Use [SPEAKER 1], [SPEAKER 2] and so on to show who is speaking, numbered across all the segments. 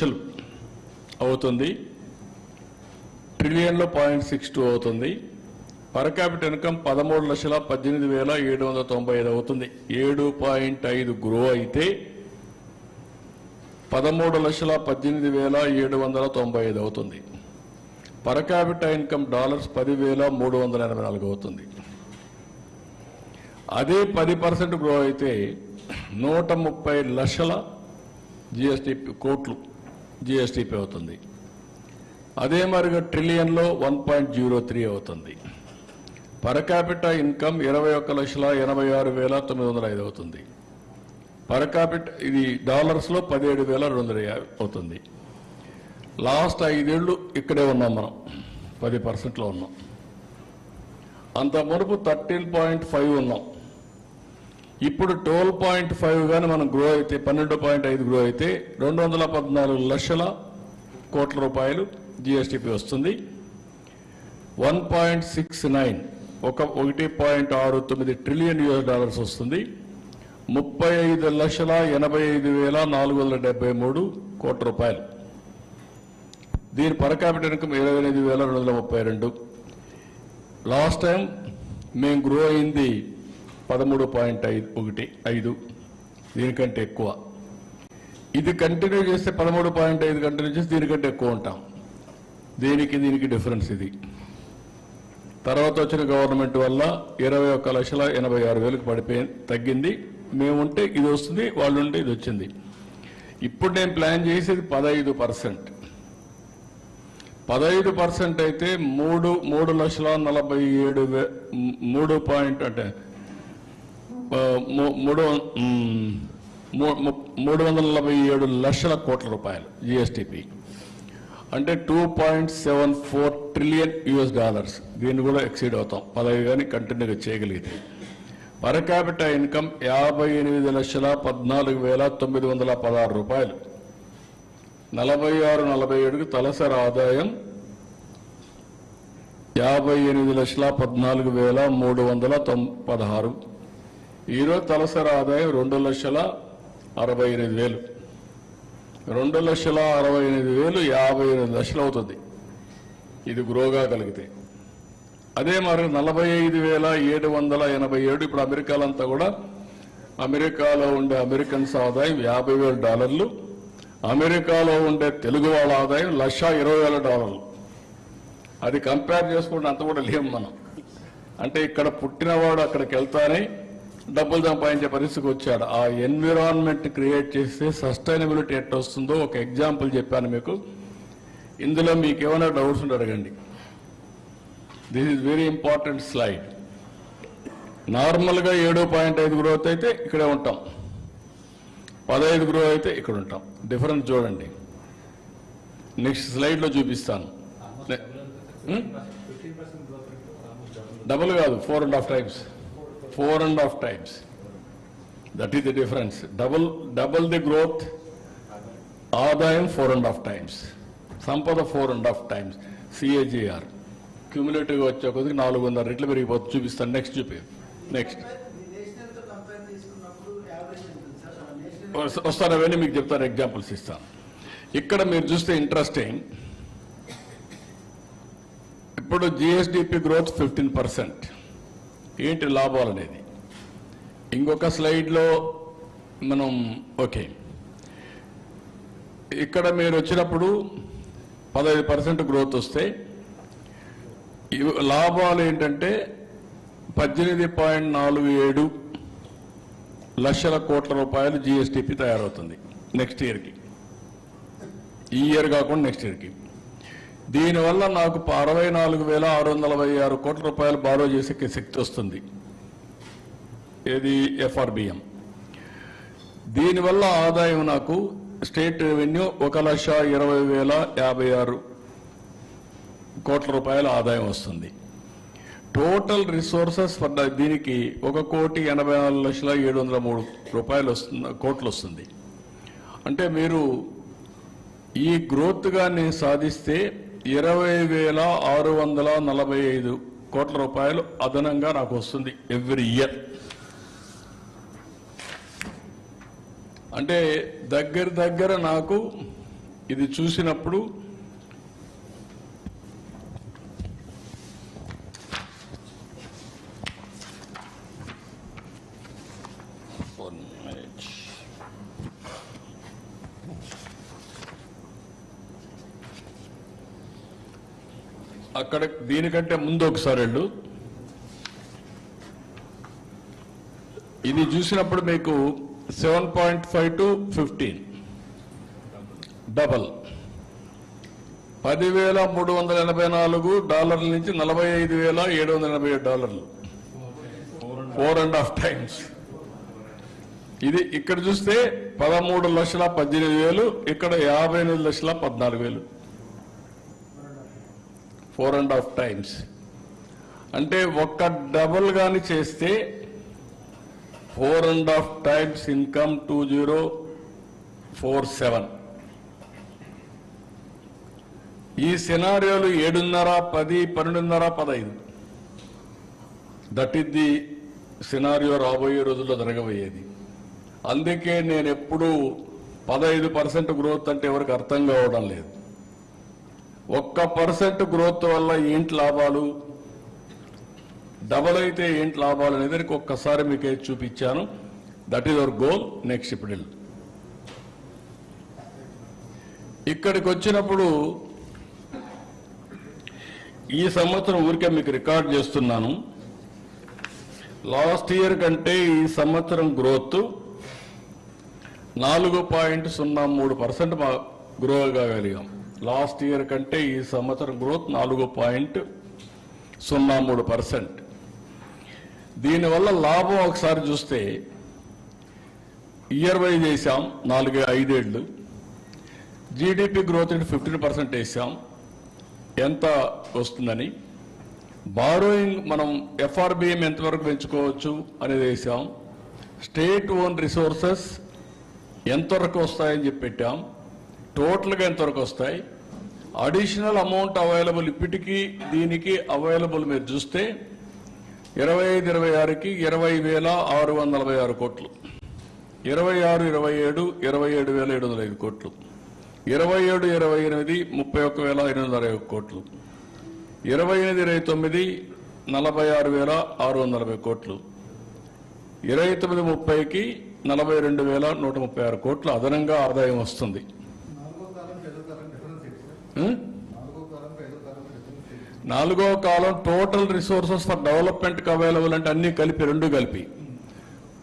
[SPEAKER 1] లక్షలు అవుతుంది, ట్రిలియన్లో 0.62 అవుతుంది. పర్ క్యాపిటల్ ఇన్కమ్ 13,18,795 అవుతుంది. 7.5 గ్రో అయితే 13,18,795 అవుతుంది. పర్ క్యాపిటల్ ఇన్కమ్ డాలర్స్ 10,384 అవుతుంది. అదే 10% గ్రో అయితే 130 లక్షల కోట్లు జిఎస్టిపి అవుతుంది. అదే మరిగా ట్రిలియన్లో 1.03 అవుతుంది. పర్ క్యాపిటల్ ఇన్కమ్ 21,86,905 అవుతుంది. పర్ క్యాపిటల్ ఇది డాలర్స్లో 17,250 అవుతుంది. లాస్ట్ 5 ఏళ్ళు ఇక్కడే ఉన్నాం, మనం 10%లో ఉన్నాం. అంత మునుపు 13.5 ఉన్నాం. ఇప్పుడు 12.5 కానీ మనం గ్రో అయితే 12.5 గ్రో అయితే 214 లక్షల కోట్ల రూపాయలు జిఎస్టిపి వస్తుంది. 1.69 1.69 ట్రిలియన్ యుఎస్ డాలర్స్ వస్తుంది. 35,85,473 కోట్ల రూపాయలు. దీని per capital income 25,232. Last time మేము గ్రో అయింది 13.5, దీనికంటే ఎక్కువ. ఇది కంటిన్యూ చేస్తే 13.5 కంటిన్యూ చేస్తే దీనికంటే ఎక్కువ ఉంటాం. దీనికి డిఫరెన్స్ ఇది. తర్వాత వచ్చిన గవర్నమెంట్ వల్ల 21,86,000 తగ్గింది. మేముంటే ఇది వస్తుంది, వాళ్ళు ఉంటే ఇది వచ్చింది. ఇప్పుడు నేను ప్లాన్ చేసేది 15%. 15% అయితే 347 లక్షల కోట్ల రూపాయలు జిఎస్టిపి అంటే 2.74 ట్రిలియన్ యుఎస్ డాలర్స్. దీన్ని కూడా ఎక్సీడ్ అవుతాం 15 కానీ కంటిన్యూగా చేయగలిగితే. పర్ క్యాపిటల్ ఇన్కమ్ 58,14,916 రూపాయలు. 46-47కి తలసరి ఆదాయం 58,14,316. ఈరోజు తలసరి ఆదాయం 2,68,000. 2,68,000 58 లక్షలు అవుతుంది ఇది గ్రోగా కలిగితే. అదే మరి 45,787 ఇప్పుడు అమెరికాలంతా కూడా అమెరికాలో ఉండే అమెరికన్స్ ఆదాయం $50,000. అమెరికాలో ఉండే తెలుగు వాళ్ళ ఆదాయం $1,20,000. అది కంపేర్ చేసుకుంటే అంత కూడా లేము మనం. అంటే ఇక్కడ పుట్టినవాడు అక్కడికి వెళ్తానే డబ్బులు సంపాదించే పరిస్థితికి వచ్చాడు. ఆ ఎన్విరాన్మెంట్ క్రియేట్ చేస్తే సస్టైనబిలిటీ ఎట్లా వస్తుందో ఒక ఎగ్జాంపుల్ చెప్పాను మీకు. ఇందులో మీకు ఏమైనా డౌట్స్ ఉంటే అడగండి. This is very important slide. నార్మల్గా 7.5 గ్రోత్ అయితే ఇక్కడే ఉంటాం, 15 గ్రో అయితే ఇక్కడ ఉంటాం. డిఫరెన్స్ చూడండి, నెక్స్ట్ స్లైడ్లో చూపిస్తాను. డబుల్ కాదు, 4.5 times. 4.5 times. That is the difference. Double the growth. ఆదాయం 4.5 times. సంపద 4.5 times. CAGR. క్యూములేటివ్గా వచ్చే కొద్దిగా 400 రెట్లు పెరిగిపోతుంది. చూపిస్తాను. నెక్స్ట్ నెక్స్ట్ వస్తాను, అవన్నీ మీకు చెప్తాను, ఎగ్జాంపుల్స్ ఇస్తాను. ఇక్కడ మీరు చూస్తే ఇంట్రెస్టింగ్. ఇప్పుడు జిఎస్డిపి గ్రోత్ 15%. ఏంటి లాభాలు అనేది ఇంకొక స్లైడ్లో మనం ఓకే. ఇక్కడ మీరు వచ్చినప్పుడు 15% గ్రోత్ వస్తే లాభాలు ఏంటంటే 18.47 లక్షల కోట్ల రూపాయలు జిఎస్టిపి తయారవుతుంది నెక్స్ట్ ఇయర్కి. ఈ ఇయర్ కాకుండా నెక్స్ట్ ఇయర్కి. దీనివల్ల నాకు 64,646 కోట్ల రూపాయలు బారో చేసే శక్తి వస్తుంది. ఏది ఎఫ్ఆర్బిఎం. దీనివల్ల ఆదాయం నాకు స్టేట్ రెవెన్యూ 1,20,056 కోట్ల రూపాయల ఆదాయం వస్తుంది. టోటల్ రిసోర్సెస్ దీనికి 1,84,703 కోట్లు వస్తుంది. అంటే మీరు ఈ గ్రోత్ గాని సాధిస్తే 20,645 కోట్ల రూపాయలు అదనంగా నాకు వస్తుంది ఎవ్రీ ఇయర్. అంటే దగ్గర నాకు ఇది చూసినప్పుడు అక్కడ దీనికంటే ముందు ఒకసారి వెళ్ళు. ఇది చూసినప్పుడు మీకు 7.5 to 15 డబల్ $10,384 నుంచి $45,787, 4.5 times. ఇది ఇక్కడ చూస్తే 13,18,000, ఇక్కడ 58,14,000, 4.5 times. అంటే ఒక్క డబుల్ గాని చేస్తే 4.5 times ఇన్కమ్ 2047. ఈ సినారియోలు 7:30, 10, 12:30, 15. దట్ ఈస్ ది సినారియో రాబోయే రోజుల్లో జరగబోయేది. అందుకే నేను ఎప్పుడూ 15% గ్రోత్ అంటే ఎవరికి అర్థం కావడం లేదు. 1% గ్రోత్ వల్ల ఏంటి లాభాలు, డబల్ అయితే ఏంటి లాభాలు అనేది ఒక్కసారి మీకు చూపించాను. That is our goal. Next ఇప్పుడు ఇక్కడికి వచ్చినప్పుడు ఈ సంవత్సరం ఊరికే మీకు రికార్డ్ చేస్తున్నాను. లాస్ట్ ఇయర్ కంటే ఈ సంవత్సరం గ్రోత్ 4.03% గ్రో కాగలిగాం. లాస్ట్ ఇయర్ కంటే ఈ సంవత్సరం గ్రోత్ 4.03%. దీనివల్ల లాభం ఒకసారి చూస్తే ఇయర్ వైజ్ వేసాం 4-5 ఏళ్ళు. జీడిపి గ్రోత్ 15% వేసాం. ఎంత వస్తుందని, బారోయింగ్ మనం ఎఫ్ఆర్బిఎం ఎంతవరకు పెంచుకోవచ్చు అనేది వేసాం. స్టేట్ ఓన్ రిసోర్సెస్ ఎంతవరకు వస్తాయని చెప్పి పెట్టాం. టోటల్గా ఎంతవరకు వస్తాయి, అడిషనల్ అమౌంట్ అవైలబుల్ ఇప్పటికీ దీనికి అవైలబుల్ మీరు చూస్తే 25-26కి 20,646 కోట్లు, 26-27 27,705 కోట్లు, 27-28 31,560 కోట్లు, 28-29 46,640 కోట్లు, 29-30కి 42,136 కోట్లు అదనంగా ఆదాయం వస్తుంది. నాలుగో కాలం total resources for development available అంటే అన్ని కలిపి, రెండు కలిపి.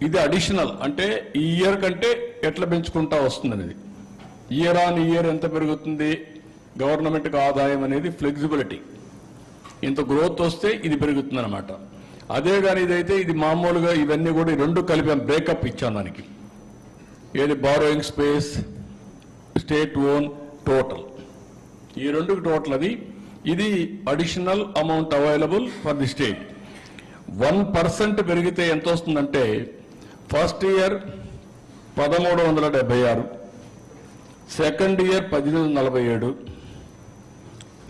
[SPEAKER 1] ఇది అడిషనల్ అంటే ఈ ఇయర్ కంటే ఎట్లా పెంచుకుంటా వస్తుంది అనేది. ఇయర్ ఆన్ ఇయర్ ఎంత పెరుగుతుంది గవర్నమెంట్కి ఆదాయం అనేది ఫ్లెక్సిబిలిటీ. ఇంత గ్రోత్ వస్తే ఇది పెరుగుతుంది అనమాట. అదే కానీ ఇదైతే ఇది మామూలుగా ఇవన్నీ కూడా రెండు కలిపి బ్రేకప్ ఇచ్చాను దానికి. ఏది borrowing space, state own, total, ఈ రెండుకి టోటల్ అది. ఇది additional amount available for the state. 1% పెరిగితే ఎంత వస్తుందంటే ఫస్ట్ ఇయర్ 1,376, సెకండ్ ఇయర్ 1,847,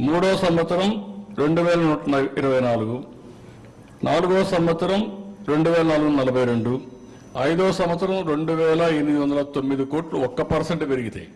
[SPEAKER 1] మూడో సంవత్సరం 2,124, నాలుగో సంవత్సరం 2,442, ఐదో సంవత్సరం 2,809 కోట్లు 1% పెరిగితాయి.